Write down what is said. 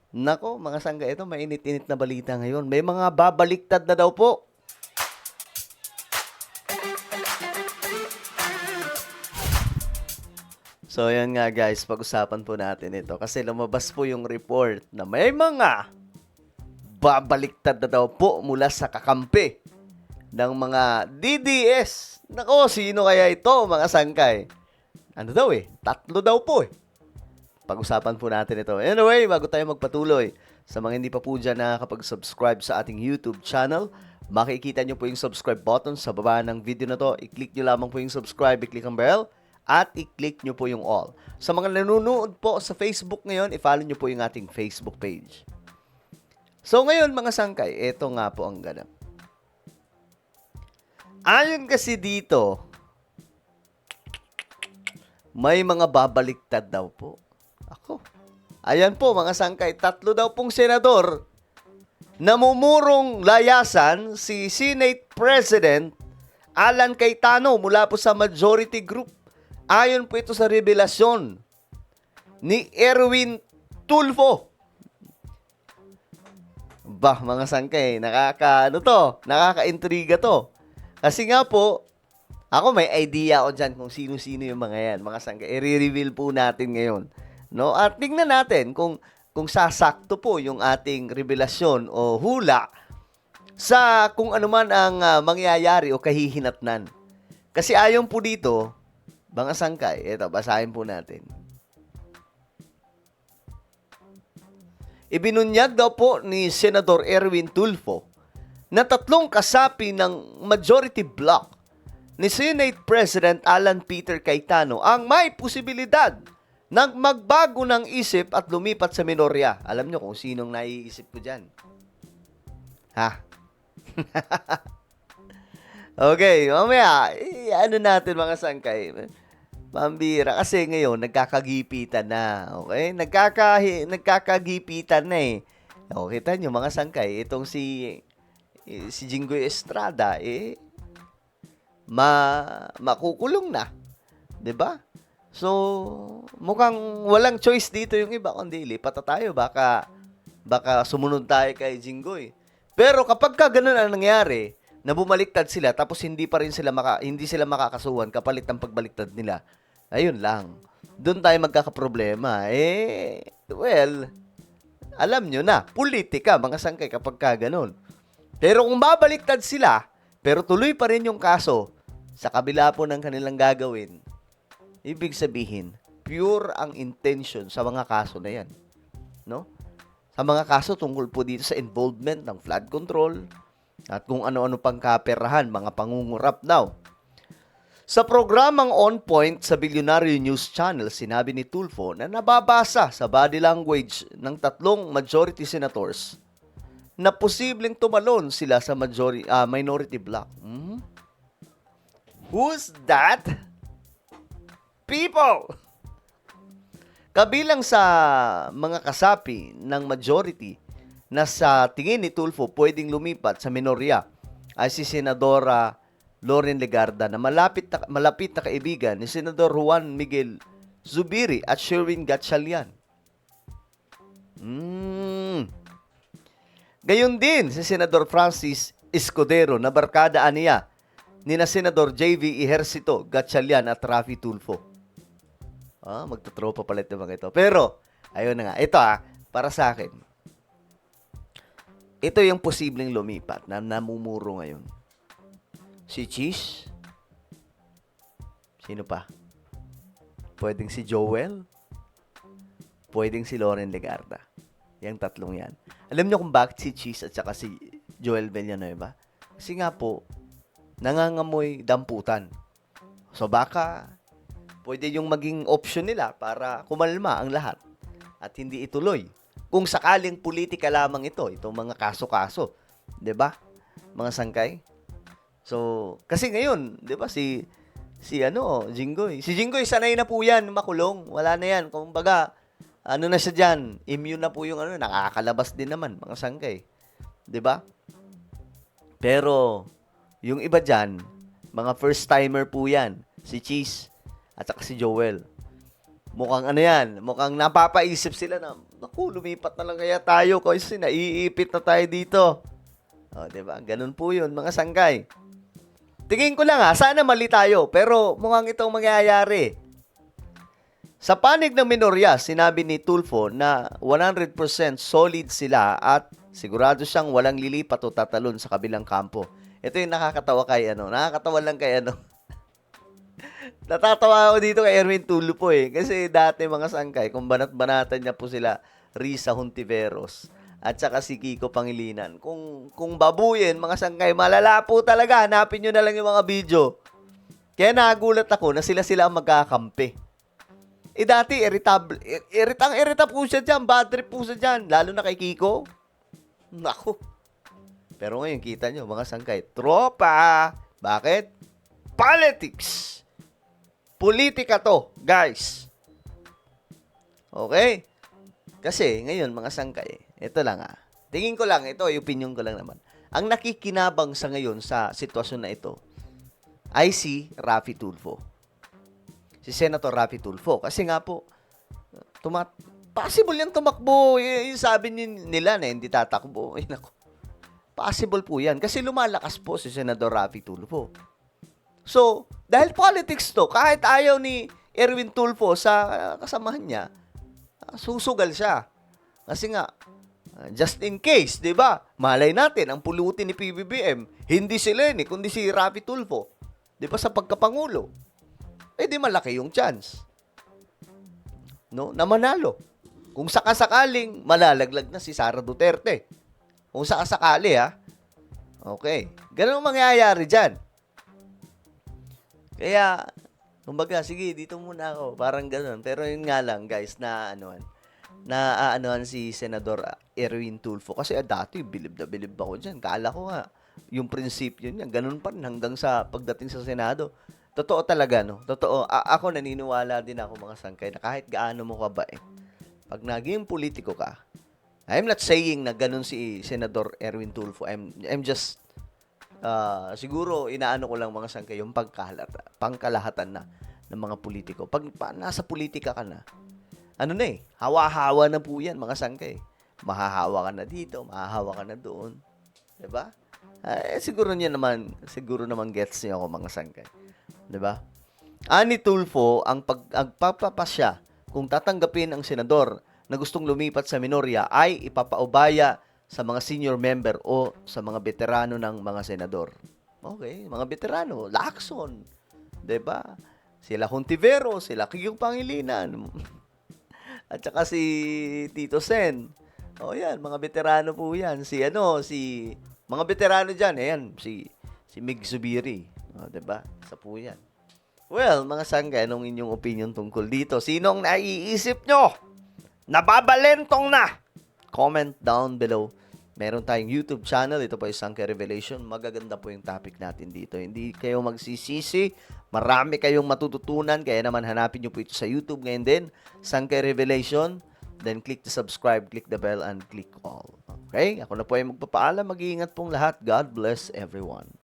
Nako, mga sangga, ito mainit-init na balita ngayon. May mga babaliktad na daw po. So, yan nga guys, pag-usapan po natin ito. Kasi lumabas po yung report na may mga babaliktad na daw po mula sa kakampi ng mga DDS. Nako, sino kaya ito, mga sangkay? Ano daw tatlo daw po Pag-usapan po natin ito. Anyway, bago tayo magpatuloy, sa mga hindi pa po dyan nakakapag-subscribe sa ating YouTube channel, makikita nyo po yung subscribe button sa baba ng video na to. I-click nyo lamang po yung subscribe, i-click ang bell, at i-click nyo po yung all. Sa mga nanonood po sa Facebook ngayon, i-follow nyo po yung ating Facebook page. So ngayon mga sangkay, ito nga po ang ganap. Ayon kasi dito, may mga babaliktad daw po. Ako. Ayan po mga sangkay, tatlo daw pong senador namumurong layasan si Senate President Alan Cayetano mula po sa Majority Group. Ayon po ito sa revelasyon ni Erwin Tulfo. Bah, mga sangkay, nakaka-intriga to. Kasi nga po, ako may idea ako dyan kung sino-sino yung mga yan. Mga sangkay, i-reveal po natin ngayon. No? At tingnan natin kung sasakto po yung ating revelasyon o hula sa kung ano man ang mangyayari o kahihinatnan. Kasi ayon po dito, mga sangkay, ito, basahin po natin. Ibinunyag daw po ni Senador Erwin Tulfo na tatlong kasapi ng majority bloc ni Senate President Alan Peter Cayetano ang may posibilidad ng magbago ng isip at lumipat sa minorya. Alam nyo kung sinong naiisip ko dyan? Ha? Okay, mamaya, ano natin mga sangkay. Pambira. Kasi ngayon, nagkakagipitan na. Okay? Nagkakagipitan na O, kita nyo mga sangkay, itong si Jinggoy Estrada, makukulong na. 'Di ba? So, mukhang walang choice dito yung iba, kundi lipat na tayo. Baka sumunod tayo kay Jinggoy. Pero kapag ganun ang nangyari, na bumaliktad sila, tapos hindi sila makakasuhan kapalit ng pagbaliktad nila, ayun lang. Doon tayo magkakaproblema. Well, alam nyo na, politika, mga sangkay kapag ganun. Pero kung babaliktad sila, pero tuloy pa rin yung kaso, sa kabila po ng kanilang gagawin, ibig sabihin, pure ang intention sa mga kaso na yan. No? Sa mga kaso tungkol po dito sa involvement ng flood control at kung ano-ano pang kaperahan, mga pangungurap daw. Sa programang On Point sa Billionaire News Channel, sinabi ni Tulfo na nababasa sa body language ng tatlong majority senators na posibleng tumalon sila sa minority bloc. Who's that? People! Kabilang sa mga kasapi ng majority na sa tingin ni Tulfo pwedeng lumipat sa minorya ay si Senadora Loren Legarda na malapit na kaibigan ni Senador Juan Miguel Zubiri at Sherwin Gatchalian. Gayon din si Senador Francis Escudero na barkada aniya ni na Senador J.V. Ejercito Gatchalian at Raffy Tulfo. Magtutropa pala ito mga ito. Pero, ayun na nga. Ito para sa akin. Ito yung posibleng lumipat na namumuro ngayon. Si Cheese. Sino pa? Pwedeng si Joel. Pwedeng si Loren Legarda. Yung tatlong yan. Alam niyo kung bakit si Cheese at saka si Joel Villanueva? Kasi nga po, nangangamoy damputan. So baka pwede yung maging option nila para kumalma ang lahat at hindi ituloy. Kung sakaling politika lamang itong mga kaso-kaso. 'Di ba? Mga sangkay. So, kasi ngayon, 'di ba si Jinggoy. Si Jinggoy sanay na po 'yan makulong. Wala na 'yan. Kumbaga, na siya diyan, immune na po yung nakakalabas din naman mga sangkay. 'Di ba? Pero yung iba diyan, mga first timer po 'yan. Si Cheese at saka si Joel. Mukhang mukhang napapaisip sila na naku, lumipat na lang kaya tayo kasi naiipit na tayo dito. O, diba? Ganun po yun, mga sangkay. Tingin ko lang sana mali tayo, pero mukhang itong mangyayari. Sa panig ng minorya, sinabi ni Tulfo na 100% solid sila at sigurado siyang walang lilipat o tatalon sa kabilang kampo. Ito yung nakakatawa nakakatawa lang kay Natatawa ako dito kay Erwin Tulfo kasi dati mga sangkay, kung banat-banatan niya po sila Risa Hontiveros at saka si Kiko Pangilinan. Kung babuyin, mga sangkay, malala po talaga. Hanapin nyo na lang yung mga video. Kaya nagulat ako na sila ang magkakampi. Dati, irita po siya dyan. Bad trip po siya dyan. Lalo na kay Kiko. Naku. Pero ngayon, kita nyo, mga sangkay, tropa. Bakit? Politics. Politika to, guys. Okay? Kasi, ngayon, mga sangkay, ito lang tingin ko lang, ito, yung opinion ko lang naman. Ang nakikinabang sa ngayon sa sitwasyon na ito ay si Raffy Tulfo. Si Senator Raffy Tulfo. Kasi nga po, possible yan tumakbo. Yung sabi nila na hindi tatakbo. Naku. Possible po yan. Kasi lumalakas po si Senador Raffy Tulfo. So, dahil politics to, kahit ayaw ni Erwin Tulfo sa kasamahan niya, susugal siya. Kasi nga, just in case, di ba? Malay natin, ang pulutin ni PBBM, hindi si Leni, kundi si Raffy Tulfo. Di ba sa pagkapangulo? Di malaki yung chance. No? Na manalo. Kung sakasakaling, malalaglag na si Sara Duterte. Kung sakasakali, Okay. Ganun ang mangyayari dyan. Kaya, kumbaga, sige, dito muna ako. Parang ganun. Pero yun nga lang, guys, na si Senador Erwin Tulfo. Kasi dati, bilib ako dyan. Kala ko yung prinsipyo niya, ganun pa rin hanggang sa pagdating sa Senado. Totoo talaga, no? Totoo. Ako naniniwala din ako, mga sangkay, na kahit gaano mo kabait, pag naging politiko ka, I'm not saying na ganun si Senador Erwin Tulfo. I'm just, siguro, inaano ko lang, mga sangkay, yung pangkalahatan na ng mga politiko. Pag nasa politika ka na, hawa-hawa na po yan, mga sangkay. Mahahawa ka na dito, mahahawa ka na doon. Diba? Siguro naman gets niyo ako, mga sangkay. Diba? Ani Tulfo ang pagpapasya kung tatanggapin ang senador na gustong lumipat sa minorya ay ipapaubaya sa mga senior member o sa mga veterano ng mga senador. Okay, mga veterano, Lacson, 'di ba? Sila Hontiveros, sila Kiko Pangilinan. At saka si Tito Sen. Yan, mga veterano po 'yan. Mga veterano diyan, si Mig Zubiri. 'Di ba? Isa po 'yan. Well, mga sangkay, anong inyong opinion tungkol dito? Sinong naiisip nyo? Nababalentong na! Comment down below. Meron tayong YouTube channel. Ito po yung Sangkay Revelation. Magaganda po yung topic natin dito. Hindi kayo magsisisi. Marami kayong matututunan. Kaya naman hanapin nyo po ito sa YouTube ngayon din. Sangkay Revelation. Then click the subscribe, click the bell, and click all. Okay? Ako na po ay magpapaalam. Mag-iingat pong lahat. God bless everyone.